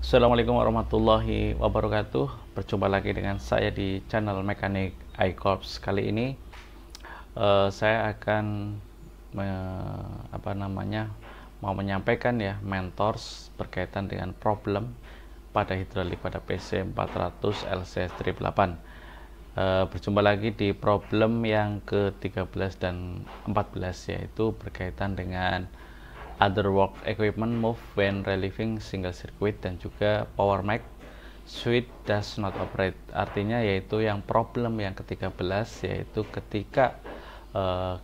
Assalamualaikum warahmatullahi wabarakatuh. Berjumpa lagi dengan saya di channel Mekanik iCorps. Kali ini saya akan mau menyampaikan ya mentors berkaitan dengan problem pada hidrolik pada PC 400 LC strip 8. Berjumpa lagi di problem yang ke-13 dan 14, yaitu berkaitan dengan other work equipment move when relieving single circuit dan juga power mac switch does not operate. Artinya yaitu yang problem yang ke-13, yaitu ketika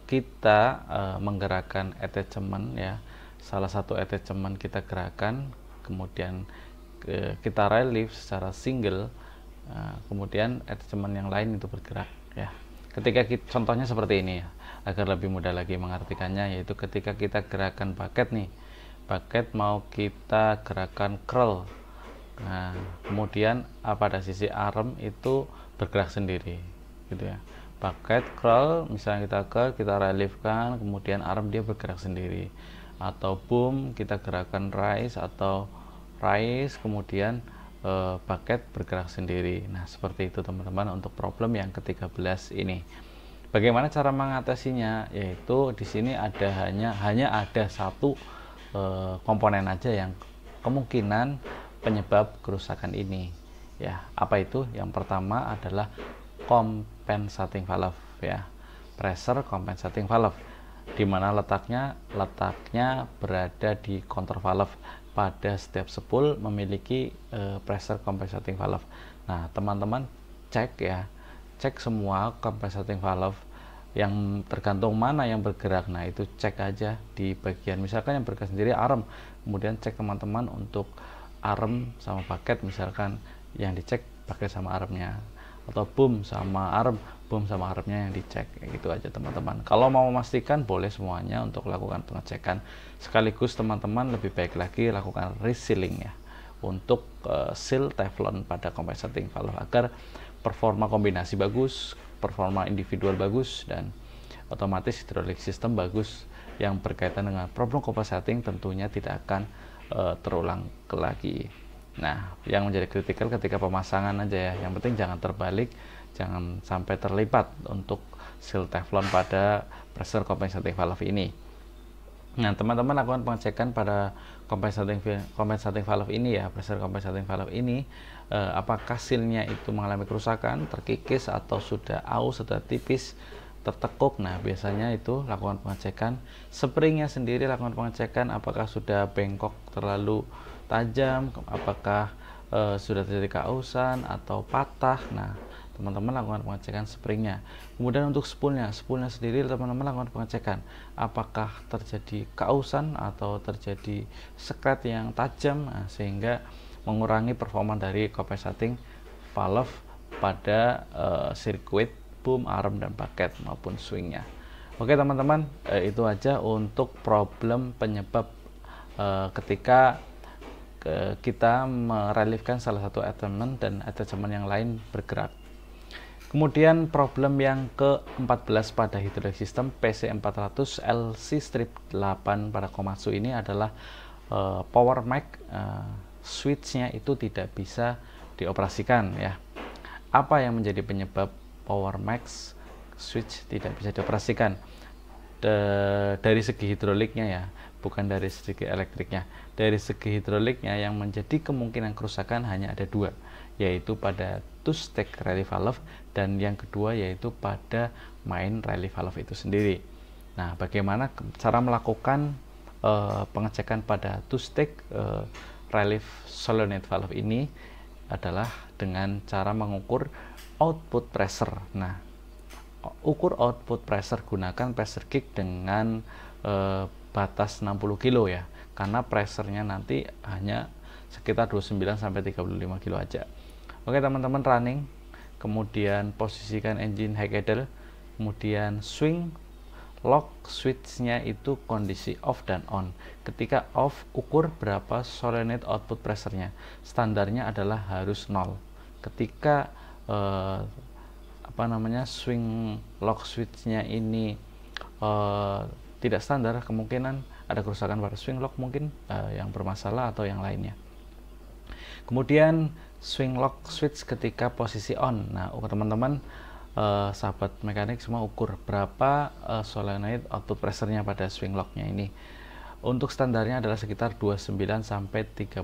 kita menggerakkan attachment ya, salah satu attachment kita gerakan, kemudian kita relieve secara single, kemudian attachment yang lain itu bergerak ya. Contohnya seperti ini ya, agar lebih mudah lagi mengartikannya, yaitu ketika kita gerakan bucket nih, bucket mau kita gerakan curl, nah kemudian pada sisi arm itu bergerak sendiri gitu ya. Bucket curl, misalnya kita kita relieve kan, kemudian arm dia bergerak sendiri, atau boom kita gerakan rise atau rise, kemudian bucket bergerak sendiri. Nah seperti itu teman-teman untuk problem yang ke-13 ini. Bagaimana cara mengatasinya? Yaitu di sini hanya ada satu komponen aja yang kemungkinan penyebab kerusakan ini. Ya, apa itu? Yang pertama adalah compensating valve ya. Pressure compensating valve. Di mana letaknya? Letaknya berada di counter valve. Pada setiap spool memiliki pressure compensating valve. Nah, teman-teman cek ya. Cek semua compensating valve yang tergantung mana yang bergerak. Nah itu cek aja di bagian, misalkan yang bergerak sendiri arm, kemudian cek teman-teman untuk arm sama bucket, misalkan yang dicek bucket sama armnya, atau boom sama armnya yang dicek. Gitu aja teman-teman. Kalau mau memastikan boleh semuanya untuk lakukan pengecekan sekaligus. Teman-teman lebih baik lagi lakukan resealing ya, untuk seal teflon pada compensating valve agar performa kombinasi bagus, performa individual bagus, dan otomatis hidrolik sistem bagus. Yang berkaitan dengan problem compensating tentunya tidak akan terulang lagi. Nah, yang menjadi kritikal ketika pemasangan aja ya, yang penting jangan terbalik, jangan sampai terlipat untuk seal teflon pada pressure compensating valve ini. Nah, teman-teman lakukan pengecekan pada compensating valve ini ya, pressure compensating valve ini, apakah sealnya itu mengalami kerusakan, terkikis, atau sudah aus, sudah tipis, tertekuk. Nah, biasanya itu lakukan pengecekan. Springnya sendiri lakukan pengecekan, apakah sudah bengkok terlalu tajam, apakah sudah terjadi keausan atau patah. Nah, teman-teman lakukan pengecekan springnya. Kemudian untuk spoolnya sendiri teman-teman lakukan pengecekan, apakah terjadi keausan atau terjadi sekret yang tajam, nah, sehingga mengurangi performa dari compensating valve pada sirkuit boom, arm, dan bucket maupun swingnya. Oke teman-teman, itu aja untuk problem penyebab ketika kita mereliefkan salah satu attachment dan attachment yang lain bergerak. Kemudian problem yang ke-14 pada hidrolik sistem PC400 LC strip 8 pada Komatsu ini adalah power mac switch-nya itu tidak bisa dioperasikan ya. Apa yang menjadi penyebab power max switch tidak bisa dioperasikan? Dari segi hidroliknya ya, bukan dari segi elektriknya. Dari segi hidroliknya yang menjadi kemungkinan kerusakan hanya ada dua, yaitu pada two-stage relief valve, dan yang kedua yaitu pada main relief valve itu sendiri. Nah, bagaimana cara melakukan pengecekan pada two-stage relief solenoid valve ini? Adalah dengan cara mengukur output pressure. Nah, ukur output pressure, gunakan pressure gauge dengan batas 60 kilo ya, karena pressure-nya nanti hanya sekitar 29 sampai 35 kilo aja. Oke teman-teman, running, kemudian posisikan engine high idle, kemudian swing, lock switch-nya itu kondisi off dan on. Ketika off, ukur berapa solenoid output pressure-nya. Standarnya adalah harus 0. Ketika swing lock switch-nya ini tidak standar, kemungkinan ada kerusakan pada swing lock mungkin yang bermasalah atau yang lainnya. Kemudian swing lock switch ketika posisi on. Nah, teman-teman sahabat mekanik semua ukur berapa solenoid output pressure-nya pada swing lock-nya ini. Untuk standarnya adalah sekitar 29 sampai 35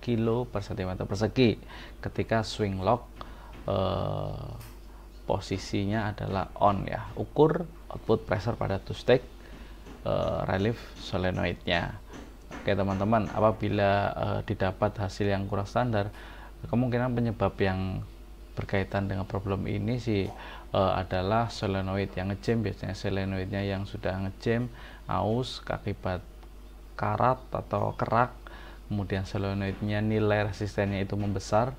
kilo per cm persegi ketika swing lock posisinya adalah on ya. Ukur output pressure pada two stick relief solenoidnya. Oke teman-teman, apabila didapat hasil yang kurang standar, kemungkinan penyebab yang berkaitan dengan problem ini sih adalah solenoid yang ngejam. Biasanya solenoidnya yang sudah ngejam, aus akibat karat atau kerak, kemudian solenoidnya nilai resistennya itu membesar,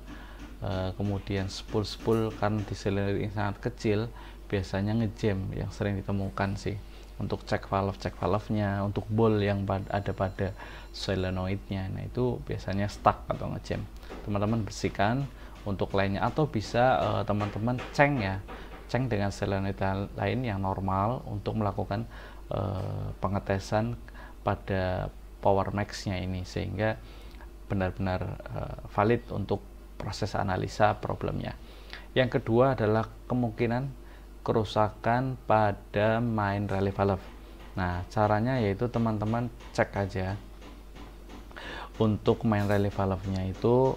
kemudian spool karena di solenoid ini sangat kecil biasanya ngejam yang sering ditemukan sih. Untuk cek valve-nya, untuk bol yang ada pada solenoidnya, nah itu biasanya stuck atau ngejam. Teman-teman bersihkan untuk lainnya, atau bisa teman-teman ceng dengan solenoid lain yang normal untuk melakukan pengetesan pada power max-nya ini sehingga benar-benar valid untuk proses analisa problemnya. Yang kedua adalah kemungkinan kerusakan pada main relief valve. Nah, caranya yaitu teman-teman cek aja untuk main relief valve-nya itu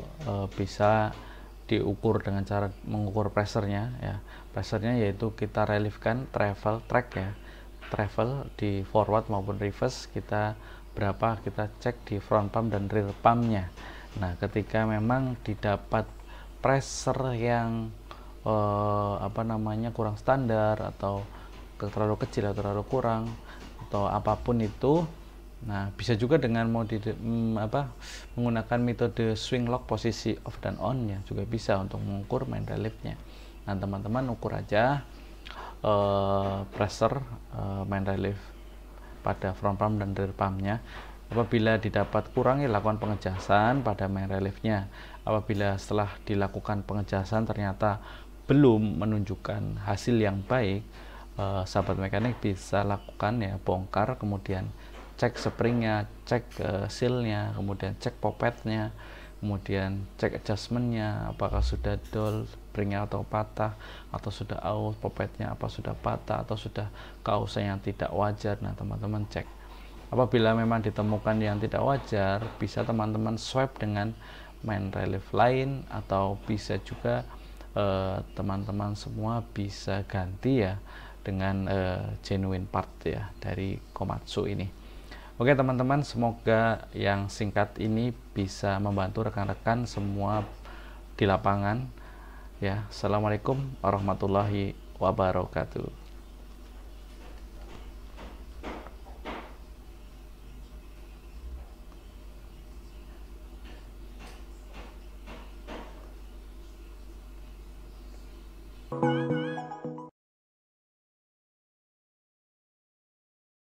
bisa diukur dengan cara mengukur pressure-nya ya. Pressure-nya yaitu kita reliefkan travel track ya. Travel di forward maupun reverse kita berapa, kita cek di front pump dan rear pump-nya. Nah, ketika memang didapat pressure yang kurang standar atau terlalu kecil atau terlalu kurang atau apapun itu, nah bisa juga dengan menggunakan metode swing lock posisi off dan on ya, juga bisa untuk mengukur main reliefnya. Nah teman-teman ukur aja pressure main relief pada front pump dan rear pumpnya. Apabila didapat kurang, ya lakukan pengejasan pada main reliefnya. Apabila setelah dilakukan pengejasan ternyata belum menunjukkan hasil yang baik, sahabat mekanik bisa lakukan ya bongkar, kemudian cek springnya, cek sealnya, kemudian cek popetnya, kemudian cek adjustmentnya, apakah sudah dull springnya atau patah, atau sudah aus popetnya apa sudah patah, atau sudah kausnya yang tidak wajar. Nah teman-teman cek. Apabila memang ditemukan yang tidak wajar, bisa teman-teman swap dengan main relief lain, atau bisa juga teman-teman semua bisa ganti ya dengan genuine part ya dari Komatsu ini. Oke teman-teman, semoga yang singkat ini bisa membantu rekan-rekan semua di lapangan ya. Assalamualaikum warahmatullahi wabarakatuh.